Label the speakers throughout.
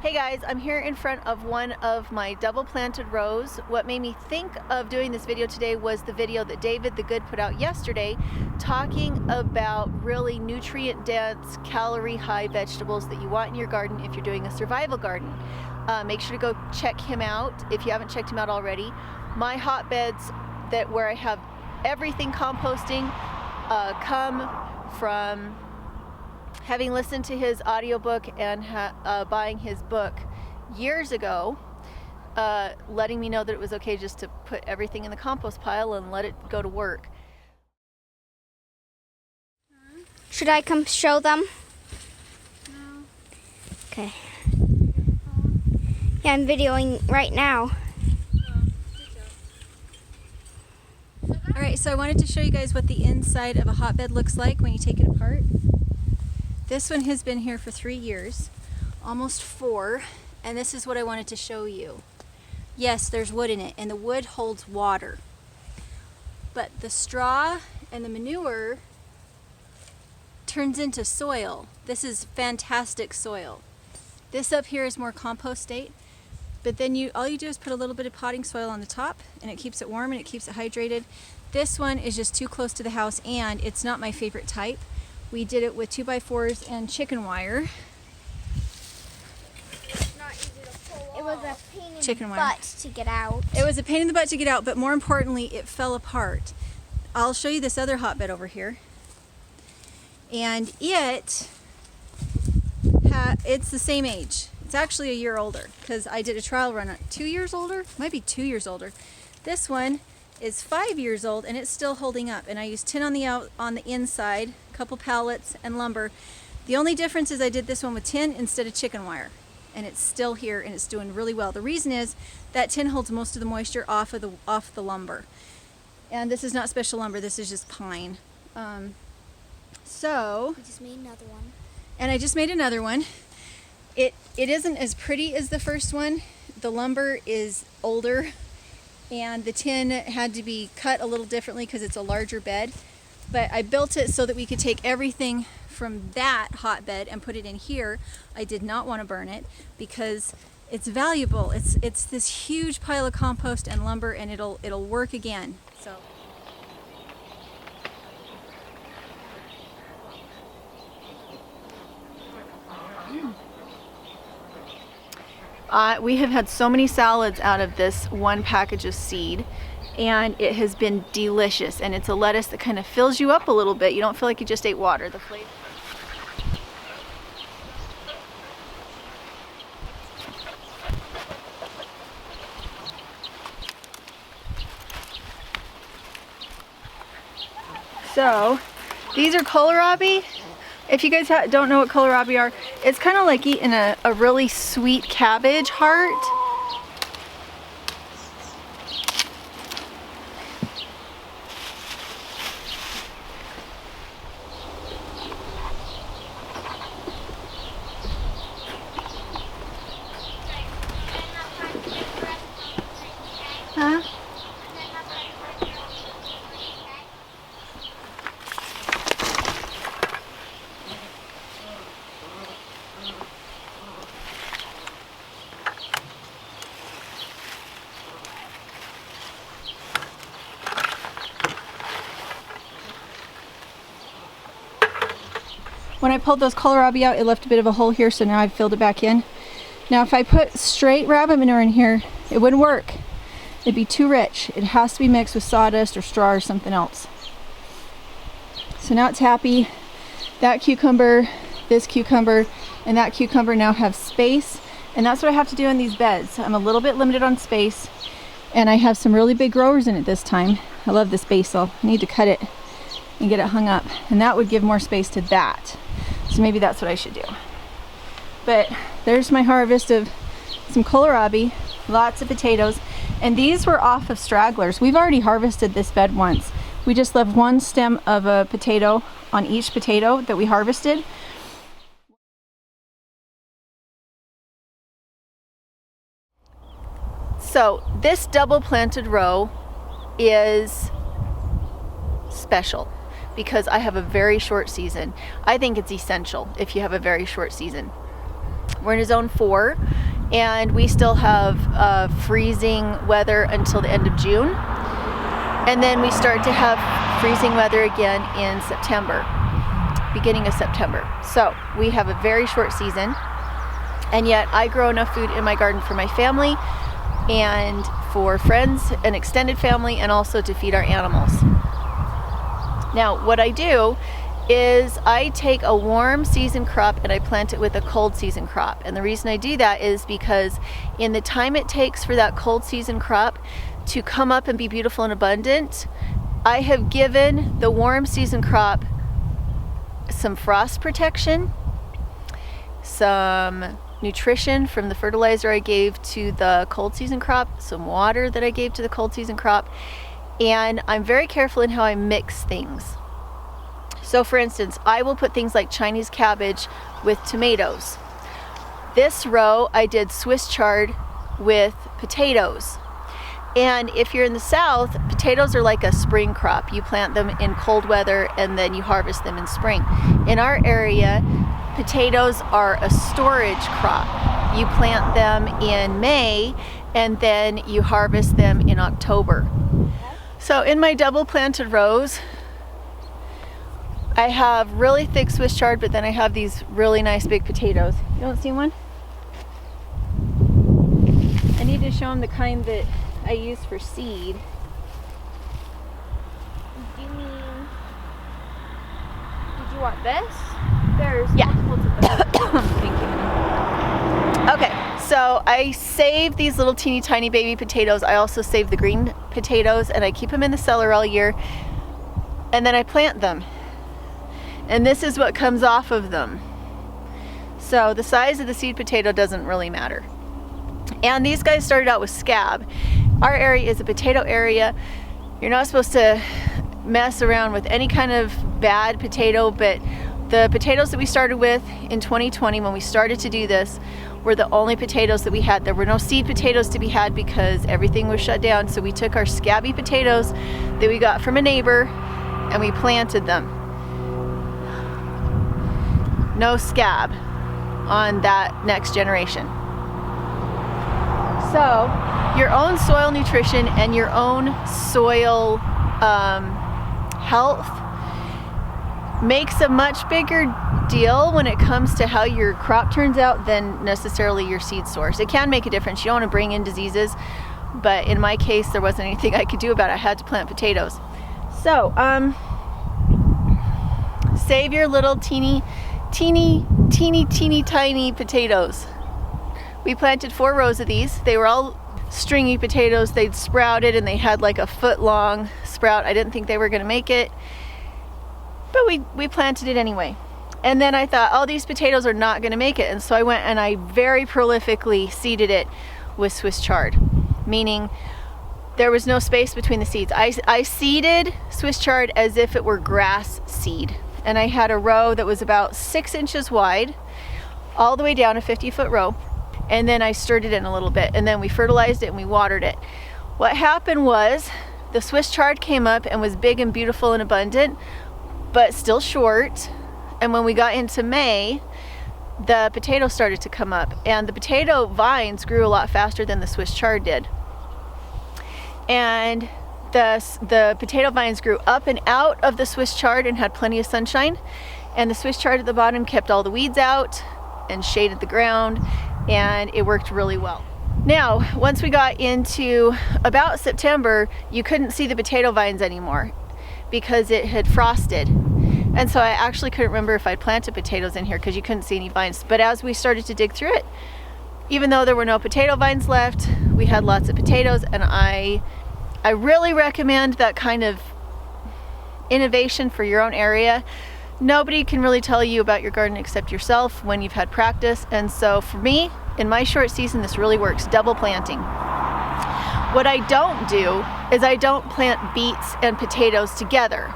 Speaker 1: Hey guys, I'm here in front of one of my double planted rows. What made me think of doing this video today was the video that David the Good put out yesterday talking about really nutrient dense, calorie high vegetables that you want in your garden if you're doing a survival garden. Make sure to go check him out if you haven't checked him out already. My hotbeds where I have everything composting come from having listened to his audiobook and buying his book years ago, letting me know that it was okay just to put everything in the compost pile and let it go to work.
Speaker 2: Should I come show them?
Speaker 1: No.
Speaker 2: Okay. Yeah, I'm videoing right now.
Speaker 1: Alright, so I wanted to show you guys what the inside of a hotbed looks like when you take it apart. This one has been here for 3 years, almost 4, and this is what I wanted to show you. Yes, there's wood in it, and the wood holds water. But the straw and the manure turns into soil. This is fantastic soil. This up here is more compost state, but then all you do is put a little bit of potting soil on the top, and it keeps it warm and it keeps it hydrated. This one is just too close to the house, and it's not my favorite type. We did it with 2x4s and chicken wire.
Speaker 2: Not easy to pull. It was a pain in
Speaker 1: Chicken
Speaker 2: the
Speaker 1: wire.
Speaker 2: butt to get out.
Speaker 1: It was a pain in the butt to get out, but more importantly, it fell apart. I'll show you this other hotbed over here. And it's the same age. It's actually a year older because I did a trial run on 2 years older, might be 2 years older. This one is 5 years old and it's still holding up, and I used tin on the inside, a couple pallets, and lumber. The only difference is I did this one with tin instead of chicken wire, and it's still here and it's doing really well. The reason is that tin holds most of the moisture off the lumber, and this is not special lumber, this is just pine. So
Speaker 2: We just made another one.
Speaker 1: And I just made another one. It isn't as pretty as the first one. The lumber is older, and the tin had to be cut a little differently because it's a larger bed. But I built it so that we could take everything from that hotbed and put it in here. I did not want to burn it because it's valuable. It's this huge pile of compost and lumber, and it'll work again. So. We have had so many salads out of this one package of seed, and it has been delicious. And it's a lettuce that kind of fills you up a little bit. You don't feel like you just ate water. The flavor. So these are kohlrabi. If you guys don't know what kohlrabi are, it's kind of like eating a really sweet cabbage heart. Huh? When I pulled those kohlrabi out, it left a bit of a hole here, so now I've filled it back in. Now if I put straight rabbit manure in here, it wouldn't work. It'd be too rich. It has to be mixed with sawdust or straw or something else. So now it's happy. That cucumber, this cucumber, and that cucumber now have space, and that's what I have to do in these beds. I'm a little bit limited on space, and I have some really big growers in it this time. I love this basil. I need to cut it and get it hung up, and that would give more space to that. So maybe that's what I should do. But there's my harvest of some kohlrabi, lots of potatoes, and these were off of stragglers. We've already harvested this bed once. We just left one stem of a potato on each potato that we harvested. So this double planted row is special because I have a very short season. I think it's essential if you have a very short season. We're in a zone 4, and we still have freezing weather until the end of June. And then we start to have freezing weather again in September, beginning of September. So we have a very short season, and yet I grow enough food in my garden for my family and for friends and extended family, and also to feed our animals. Now, what I do is I take a warm season crop and I plant it with a cold season crop. And the reason I do that is because in the time it takes for that cold season crop to come up and be beautiful and abundant, I have given the warm season crop some frost protection, some nutrition from the fertilizer I gave to the cold season crop, some water that I gave to the cold season crop, and I'm very careful in how I mix things. So for instance, I will put things like Chinese cabbage with tomatoes. This row I did Swiss chard with potatoes. And if you're in the south, potatoes are like a spring crop. You plant them in cold weather and then you harvest them in spring. In our area, potatoes are a storage crop. You plant them in May and then you harvest them in October. So in my double planted rows, I have really thick Swiss chard, but then I have these really nice big potatoes. You don't see one? I need to show them the kind that I use for seed.
Speaker 2: Do you mean, did you want this? There's
Speaker 1: Yeah.
Speaker 2: multiples of those.
Speaker 1: Thank you. Okay, so I save these little teeny tiny baby potatoes. I also save the green potatoes, and I keep them in the cellar all year. And then I plant them. And this is what comes off of them. So the size of the seed potato doesn't really matter. And these guys started out with scab. Our area is a potato area. You're not supposed to mess around with any kind of bad potato, but the potatoes that we started with in 2020 when we started to do this were the only potatoes that we had. There were no seed potatoes to be had because everything was shut down. So we took our scabby potatoes that we got from a neighbor and we planted them. No scab on that next generation. So your own soil nutrition and your own soil health makes a much bigger deal when it comes to how your crop turns out than necessarily your seed source. It can make a difference. You don't want to bring in diseases, but in my case there wasn't anything I could do about it. I had to plant potatoes. So save your little teeny tiny potatoes. We planted 4 rows of these. They were all stringy potatoes. They'd sprouted and they had like a foot long sprout. I didn't think they were going to make it, but we planted it anyway. And then I thought, oh, these potatoes are not going to make it, and so I went and I very prolifically seeded it with Swiss chard, meaning there was no space between the seeds. I seeded Swiss chard as if it were grass seed, and I had a row that was about 6 inches wide all the way down, a 50-foot row. And then I stirred it in a little bit, and then we fertilized it and we watered it. What happened was the Swiss chard came up and was big and beautiful and abundant, but still short. And when we got into May, the potatoes started to come up, and the potato vines grew a lot faster than the Swiss chard did. And the potato vines grew up and out of the Swiss chard and had plenty of sunshine, and the Swiss chard at the bottom kept all the weeds out and shaded the ground, and it worked really well. Now, once we got into about September, you couldn't see the potato vines anymore because it had frosted. And so I actually couldn't remember if I'd planted potatoes in here because you couldn't see any vines. But as we started to dig through it, even though there were no potato vines left, we had lots of potatoes, and I really recommend that kind of innovation for your own area. Nobody can really tell you about your garden except yourself when you've had practice. And so for me, in my short season, this really works, double planting. What I don't do is I don't plant beets and potatoes together,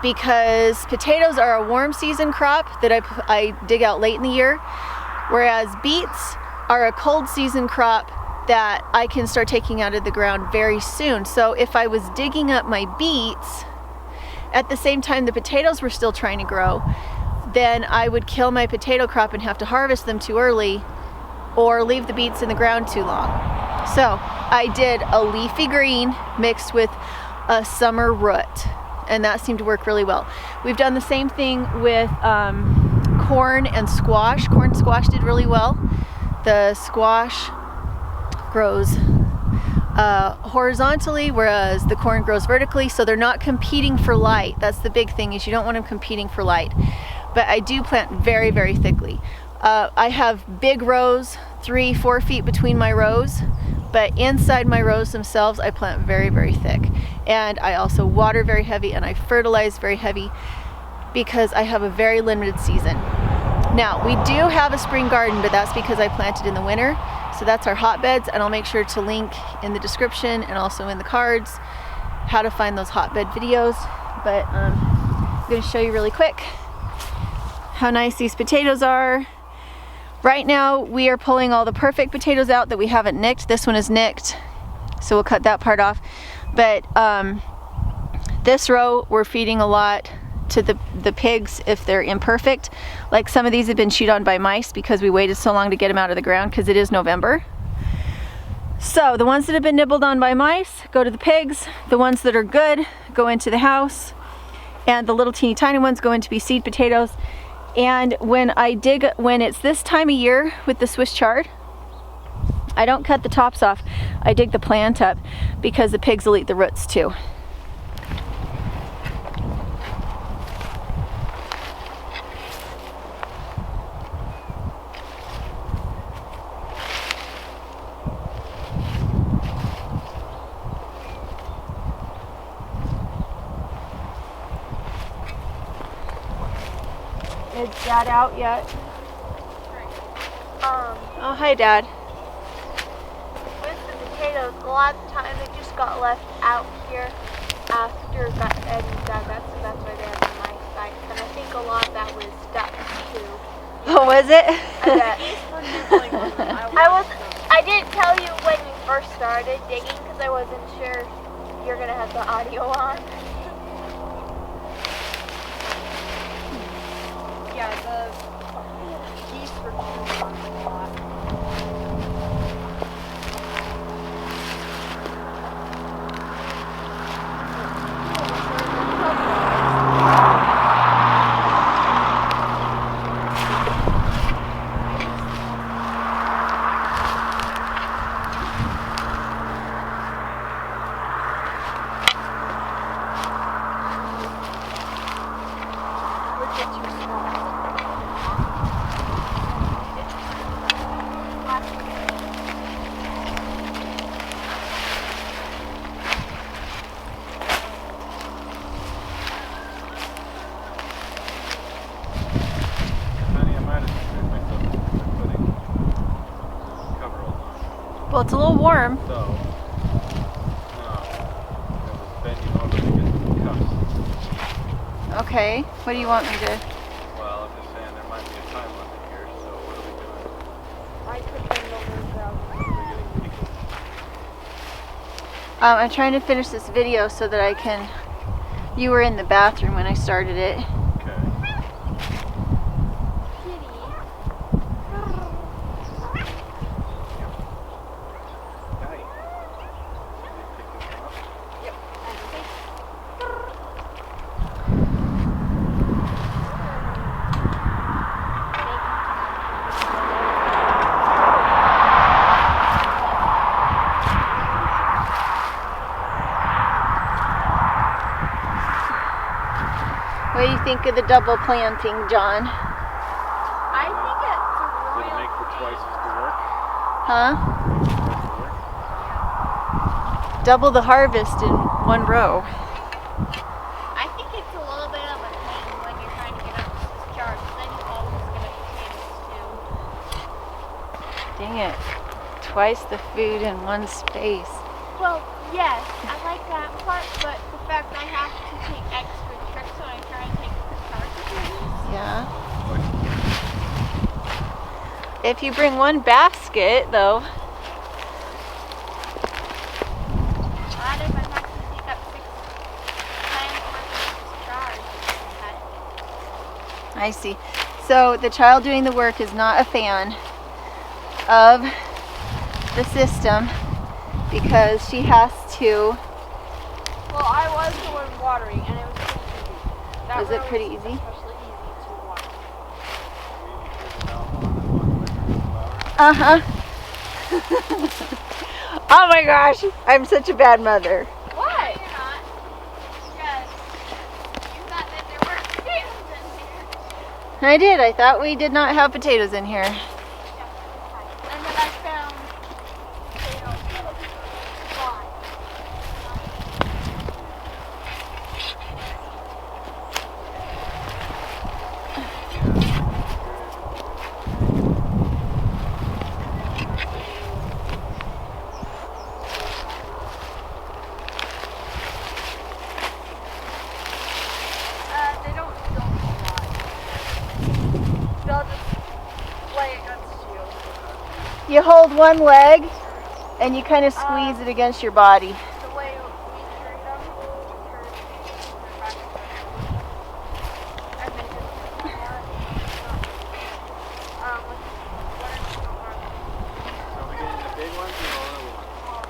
Speaker 1: because potatoes are a warm season crop that I dig out late in the year, whereas beets are a cold season crop that I can start taking out of the ground very soon. So if I was digging up my beets at the same time the potatoes were still trying to grow, then I would kill my potato crop and have to harvest them too early, or leave the beets in the ground too long. So I did a leafy green mixed with a summer root, and that seemed to work really well. We've done the same thing with corn and squash. Corn and squash did really well. The squash grows horizontally, whereas the corn grows vertically, so they're not competing for light. That's the big thing, is you don't want them competing for light. But I do plant very, very thickly. I have big rows, 3-4 feet between my rows, but inside my rows themselves I plant very, very thick. And I also water very heavy, and I fertilize very heavy, because I have a very limited season. Now, we do have a spring garden, but that's because I planted in the winter. So that's our hotbeds, and I'll make sure to link in the description and also in the cards how to find those hotbed videos. But I'm going to show you really quick how nice these potatoes are. Right now we are pulling all the perfect potatoes out that we haven't nicked. This one is nicked, so we'll cut that part off. But this row we're feeding a lot to the pigs if they're imperfect. Like some of these have been chewed on by mice because we waited so long to get them out of the ground, because it is November. So the ones that have been nibbled on by mice go to the pigs. The ones that are good go into the house, and the little teeny tiny ones go in to be seed potatoes. And when it's this time of year with the Swiss chard, I don't cut the tops off. I dig the plant up, because the pigs will eat the roots too. Is Dad out yet? Oh, hi, Dad.
Speaker 2: With the potatoes, a lot of the time they just got left out here after that, and that's why they have the mice bites. And I think a lot of that was stuck too.
Speaker 1: Oh, was it?
Speaker 2: I didn't tell you when you first started digging, because I wasn't sure you're gonna have the audio on.
Speaker 3: Yeah, the geese were chewing on it a lot.
Speaker 1: Well, it's a little warm.
Speaker 4: So, it was bending over to get the cups.
Speaker 1: Okay, what do you want me to?
Speaker 4: Well, I'm just saying there might be a time limit here, so what are we doing?
Speaker 2: I put them over the ground.
Speaker 4: Are we getting pickled?
Speaker 1: I'm trying to finish this video so that I can. You were in the bathroom when I started it.
Speaker 4: Okay. Hi. Are you picking them up?
Speaker 1: What do you think of the double planting, John?
Speaker 2: I think it's
Speaker 4: Did it
Speaker 2: royal.
Speaker 4: make for twice as the work?
Speaker 1: Huh?
Speaker 4: Twice the work?
Speaker 1: Double the harvest in one row.
Speaker 2: I think it's a little bit of a pain when you're trying to get up to this chart, but then you always get up potatoes too.
Speaker 1: Dang it. Twice the food in one space.
Speaker 2: Well, yes, I like that part, but the fact I have to take extra trips when I try and take the chart potatoes.
Speaker 1: Yeah. If you bring one basket, though.
Speaker 2: Not if I have to take up 6 plants worth of chard.
Speaker 1: I see. So the child doing the work is not a fan of the system because she has to.
Speaker 3: Well, I was the one watering, and it was pretty easy. That
Speaker 1: Was it
Speaker 3: row
Speaker 1: pretty
Speaker 3: was
Speaker 1: easy?
Speaker 3: especially easy to water.
Speaker 1: Uh-huh. Oh my gosh, I'm such a bad mother.
Speaker 2: Why? You're not. Because you thought that there were potatoes in here.
Speaker 1: I did. I thought we did not have potatoes in here.
Speaker 2: And then I found potatoes. Why?
Speaker 3: They don't a lot. They'll just play against you.
Speaker 1: You hold one leg and you kind of squeeze it against your body.
Speaker 3: The way we treat them, and they just
Speaker 4: So we getting the big ones or the little ones?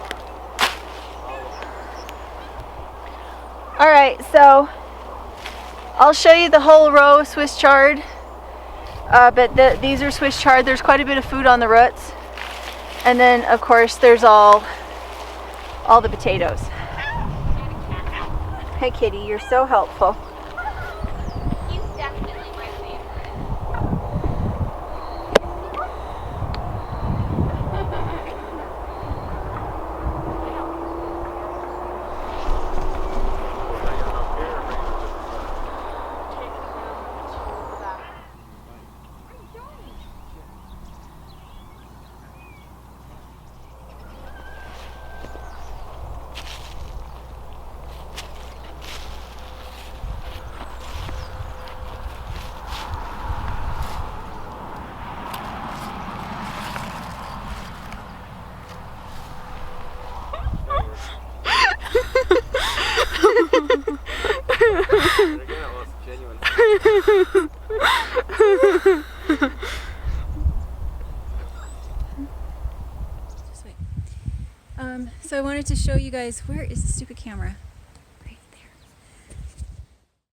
Speaker 1: All right, so I'll show you the whole row of Swiss chard, but these are Swiss chard. There's quite a bit of food on the roots, and then of course there's all the potatoes. Hey kitty, you're so helpful.
Speaker 2: He's definitely my favorite.
Speaker 1: So I wanted to show you guys, where is the stupid camera?